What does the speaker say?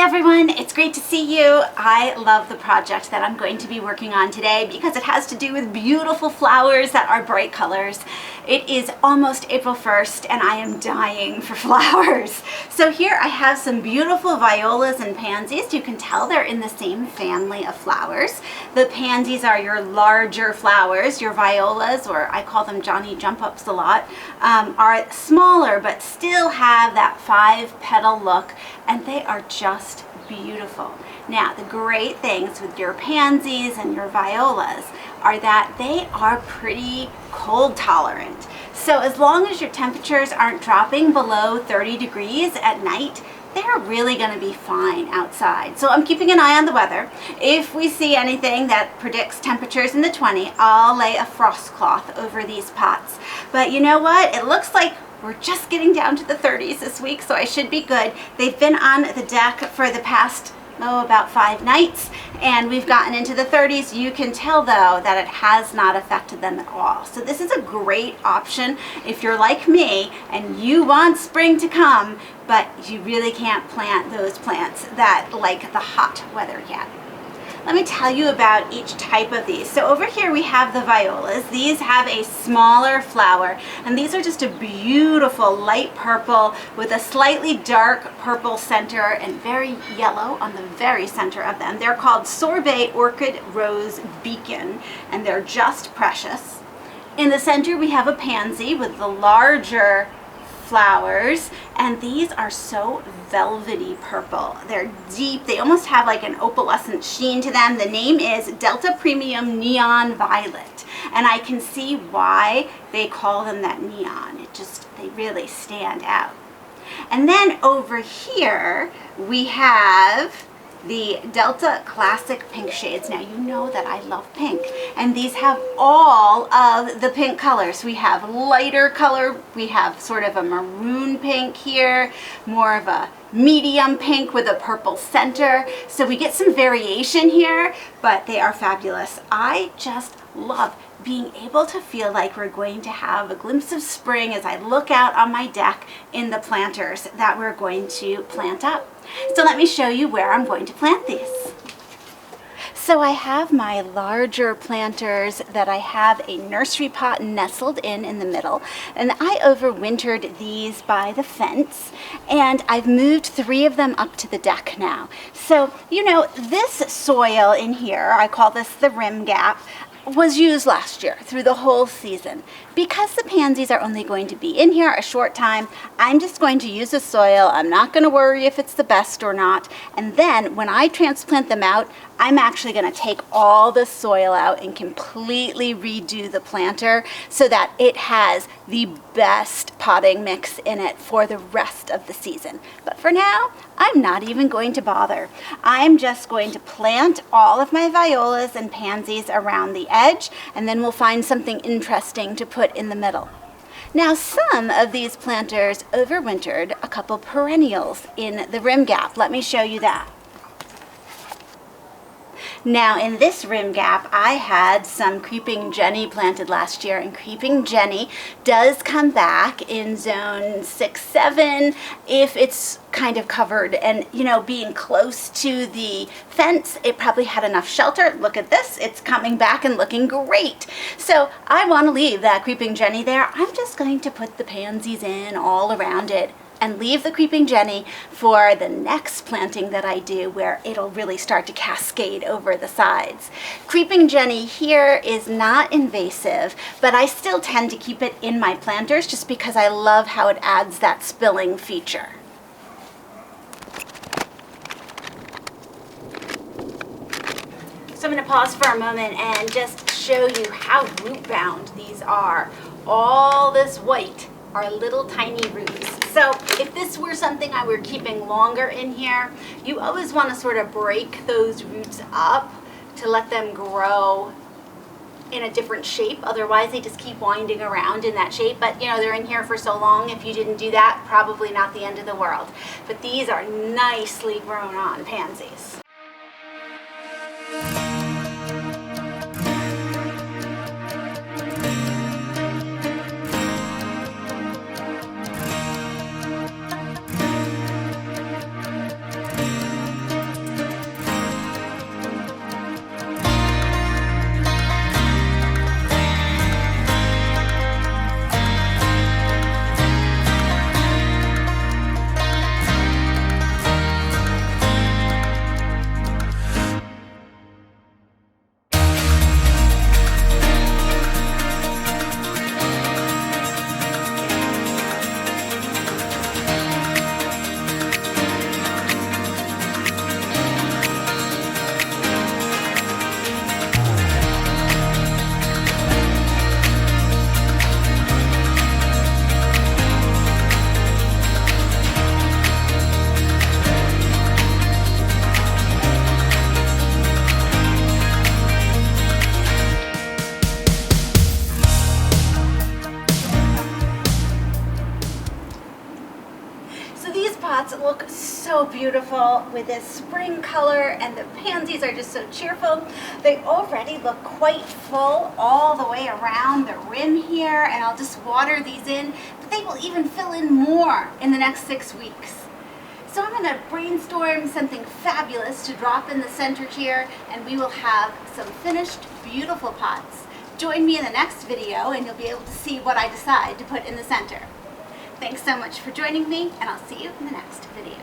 everyone, it's great to see you. I love the project that I'm going to be working on today because it has to do with beautiful flowers that are bright colors. It is almost April 1st and I am dying for flowers. So here I have some beautiful violas and pansies. You can tell they're in the same family of flowers. The pansies are your larger flowers. Your violas, or I call them Johnny Jump-Ups a lot, are smaller but still have that 5-petal look, and they are just beautiful. Now, the great things with your pansies and your violas are that they are pretty cold tolerant. So as long as your temperatures aren't dropping below 30 degrees at night, they're really going to be fine outside. So I'm keeping an eye on the weather. If we see anything that predicts temperatures in the 20s, I'll lay a frost cloth over these pots. But you know what? It looks like we're just getting down to the 30s this week, so I should be good. They've been on the deck for the past, about 5 nights, and we've gotten into the 30s. You can tell, though, that it has not affected them at all. So this is a great option if you're like me and you want spring to come, but you really can't plant those plants that like the hot weather yet. Let me tell you about each type of these. So over here we have the violas. These have a smaller flower, and these are just a beautiful light purple with a slightly dark purple center and very yellow on the very center of them. They're called Sorbet Orchid Rose Beacon, and they're just precious. In the center we have a pansy with the larger flowers, and these are so velvety purple. They're deep. They almost have like an opalescent sheen to them. The name is Delta Premium Neon Violet, and I can see why they call them that neon. They really stand out. And then over here we have the Delta Classic Pink shades. Now you know that I love pink, and these have all of the pink colors. We have lighter color, we have sort of a maroon pink here, more of a medium pink with a purple center. So we get some variation here, but they are fabulous. I just love being able to feel like we're going to have a glimpse of spring as I look out on my deck in the planters that we're going to plant up. So let me show you where I'm going to plant these. So I have my larger planters that I have a nursery pot nestled in the middle, and I overwintered these by the fence, and I've moved 3 of them up to the deck now. So, you know, this soil in here, I call this the rim gap, was used last year through the whole season. Because the pansies are only going to be in here a short time, I'm just going to use the soil. I'm not going to worry if it's the best or not. And then when I transplant them out, I'm actually going to take all the soil out and completely redo the planter so that it has the best potting mix in it for the rest of the season. But for now, I'm not even going to bother. I'm just going to plant all of my violas and pansies around the edge, and then we'll find something interesting to put in the middle. Now, some of these planters overwintered a couple perennials in the rim gap. Let me show you that. Now, in this rim gap, I had some Creeping Jenny planted last year, and Creeping Jenny does come back in zone 6-7 if it's kind of covered, and you know, being close to the fence, it probably had enough shelter. Look at this, it's coming back and looking great. So I want to leave that Creeping Jenny there. I'm just going to put the pansies in all around it and leave the Creeping Jenny for the next planting that I do, where it'll really start to cascade over the sides. Creeping Jenny here is not invasive, but I still tend to keep it in my planters just because I love how it adds that spilling feature. So I'm going to pause for a moment and just show you how root bound these are. All this white are little tiny roots. So if this were something I were keeping longer in here, you always want to sort of break those roots up to let them grow in a different shape. Otherwise they just keep winding around in that shape. But you know, they're in here for so long, if you didn't do that, probably not the end of the world. But these are nicely grown on pansies. beautiful with this spring color, and the pansies are just so cheerful. They already look quite full all the way around the rim here, and I'll just water these in, but they will even fill in more in the next 6 weeks. So I'm going to brainstorm something fabulous to drop in the center here, and we will have some finished, beautiful pots. Join me in the next video and you'll be able to see what I decide to put in the center. Thanks so much for joining me, and I'll see you in the next video.